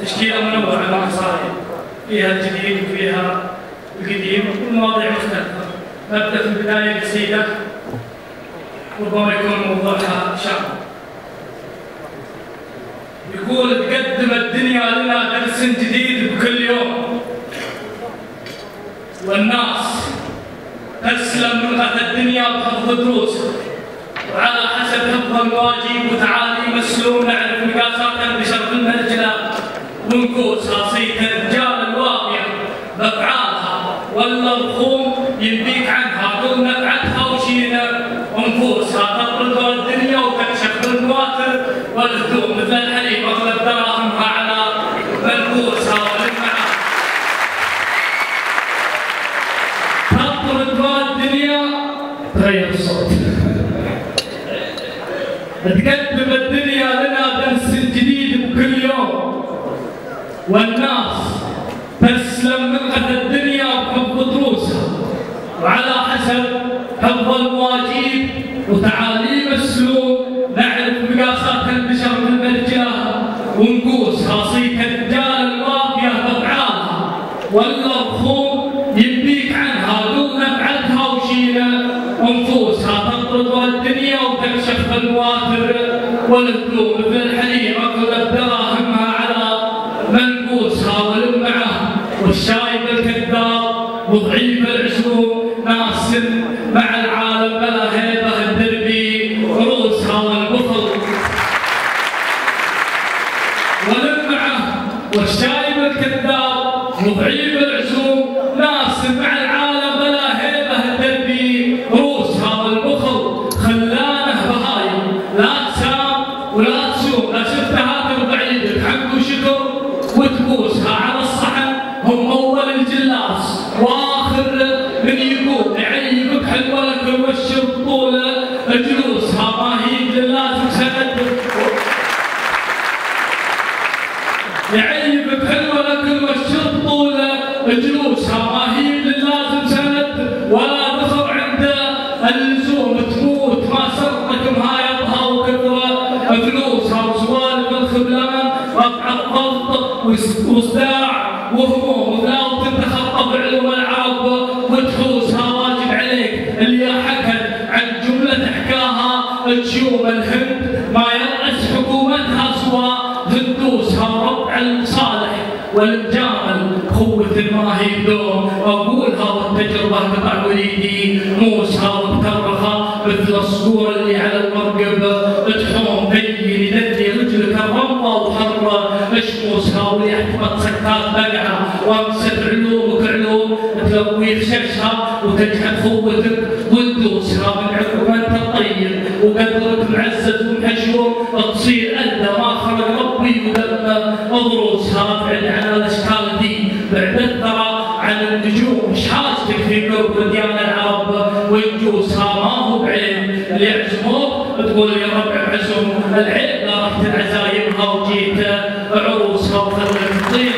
تشكيله منوعه من القصائد فيها الجديد وفيها القديم ومواضيع مختلفه. نبدا في البدايه قصيده ربما يكون موضوعها شعر. يقول: تقدم الدنيا لنا درس جديد بكل يوم، والناس تسلم من غث الدنيا بحفظ دروسها، وعلى حسب حفظ الواجب وتعاليم السلوك نعرف مقاساتها بشرف المرجله ونكوسها. صيت الرجال الواقيه بافعالها ولا الخوم ينبيك عنها، قل نفعتها وشينا ونفوسها. تطرد الدنيا وتكشف بالنواتر والهدوم مثل الحليب اغلب دراهمها على منفوسها. وللمعاد تطرد الدنيا تغير الصوت. تقدم الدنيا لنا درس جديد بكل يوم، والناس تسلم من غث الدنيا بحفظ دروسها، وعلى حسب حفظ الواجب وتعاليم السلوك نعرف مقاسات البشر بالمرجاه ونقوسها. صيت الرجال الواقيه بافعالها ولا الخوم ينبيك عنها، قل نفعتها وشينا ونفوسها. تطرد الدنيا وتكشف النواتر والهدوم مثل الحليب اغلب دراهمها على منقوسها. وللمعاه والشايب الكذاب وضعيف العزوم ناس مع العالم بلا هيبه الدربي عروسها. والبخل وللمعاه والشايب الكذاب وضعيف العزوم ناس مع العالم بلا هيبه الدربي عروسها. والبخل خلانه بهايم لا تسام ولا تسوم، لا شفتها ترفع يدك حق وشكر وتبوسها. على الصحن هم اول الجلاس واخر من يقوم، يعيبك حلوه لك والشرب طول جلوسها. ما هي جلاس وسند، يعيبك حلوه لك والشرب طول جلوسها. ما هي لازم سند ولا ذخر عند اللزوم، تموت ما سرقك مهايطها وكثره فلوسها. وسوالف الخبلان رفع الضغط وصداع وهموم، وثلاث تتخطى بعلوم العرب وتحوسها. واجب عليك اللي حكت عن جمله حكاها تشوم الهند ما يرأس حكومتها سوى هندوسها. وربع المصالح والمجامل خوة ما هي بدوم، واقولها والتجربه قطع وليدي موسها. وبترخى مثل الصقور اللي على المرقب تحوم، بين يدري رجلك الرمله وحر شموسها. وليحتمط سكات بقعه وامسك علومك علوم تلوي خششها وتجحد خوتك وتدوسها. من عقب انت الطيب وقدرك معزز ومحشوم تصير انت ما خلق ربي ودم ضروسها. بعد عن الاشكال دي بعد الثرى عن النجوم، مش حاجتك في قرب ديان العرب ونجوسها. ما هو بعين اللي يعزموك تقول يا ربع عزم العين، لا رحت عزايمها وجيت عروسها. وخلت الطين